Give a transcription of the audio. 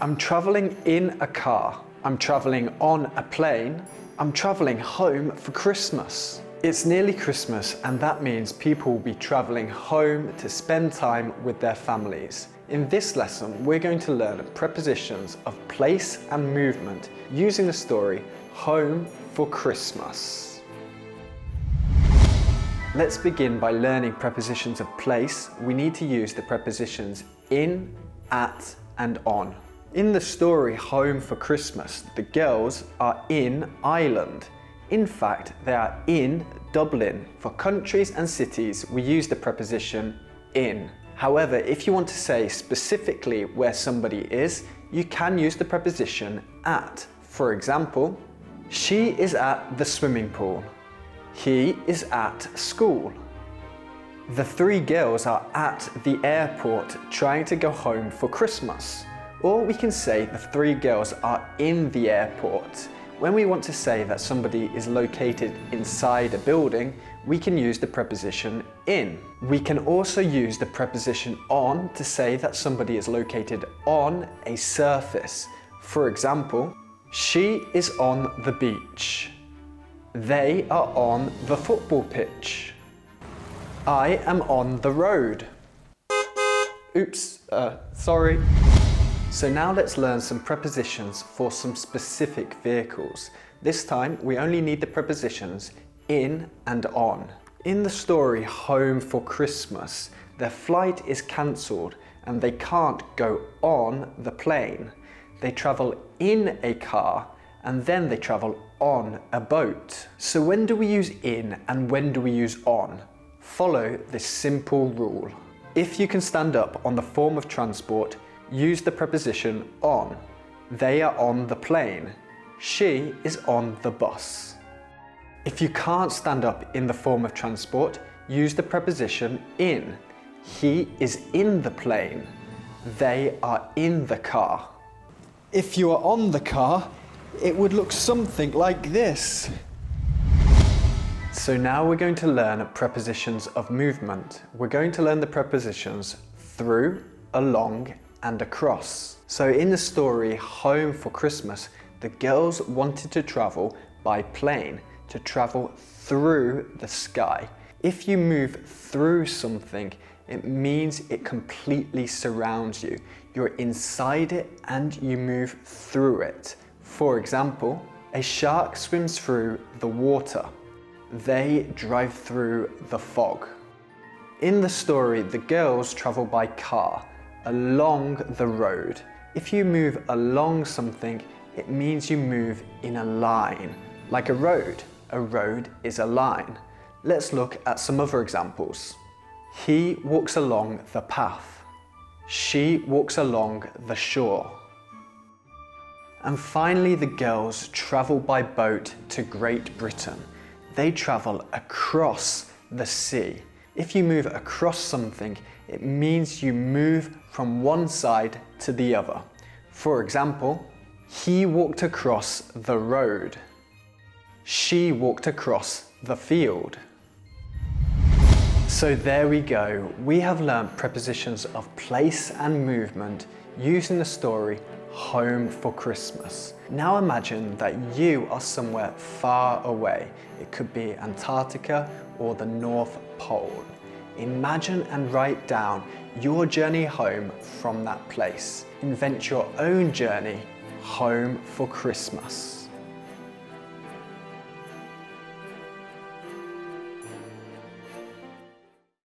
I'm traveling in a car. I'm traveling on a plane. I'm traveling home for Christmas. It's nearly Christmas, and that means people will be traveling home to spend time with their families. In this lesson, we're going to learn prepositions of place and movement using the story Home for Christmas. Let's begin by learning prepositions of place. We need to use the prepositions in, at, and on. In the story Home for Christmas, the girls are in Ireland. In fact, they are in Dublin. For countries and cities, we use the preposition in. However, if you want to say specifically where somebody is, you can use the preposition at. For example, she is at the swimming pool. He is at school. The three girls are at the airport trying to go home for Christmas. Or we can say the three girls are in the airport. When we want to say that somebody is located inside a building, we can use the preposition in. We can also use the preposition on to say that somebody is located on a surface. For example, she is on the beach. They are on the football pitch. I am on the road. Oops, sorry. So now let's learn some prepositions for some specific vehicles. This time we only need the prepositions in and on. In the story Home for Christmas, their flight is cancelled and they can't go on the plane. They travel in a car and then they travel on a boat. So when do we use in and when do we use on? Follow this simple rule. If you can stand up on the form of transport, use the preposition on. They are on the plane. She is on the bus. If you can't stand up in the form of transport, use the preposition in. He is in the plane. They are in the car. If you are on the car, it would look something like this. So now we're going to learn prepositions of movement. We're going to learn the prepositions through, along, and across. So in the story Home for Christmas, the girls wanted to travel by plane, to travel through the sky. If you move through something, it means it completely surrounds you. You're inside it and you move through it. For example, a shark swims through the water. They drive through the fog. In the story, the girls travel by car along the road. If you move along something, it means you move in a line, like a road. A road is a line. Let's look at some other examples. He walks along the path. She walks along the shore. And finally, the girls travel by boat to Great Britain. They travel across the sea. If you move across something, it means you move from one side to the other. For example, he walked across the road. She walked across the field. So there we go. We have learned prepositions of place and movement using the story Home for Christmas. Now imagine that you are somewhere far away. It could be Antarctica or the North Pole. Imagine and write down your journey home from that place. Invent your own journey home for Christmas.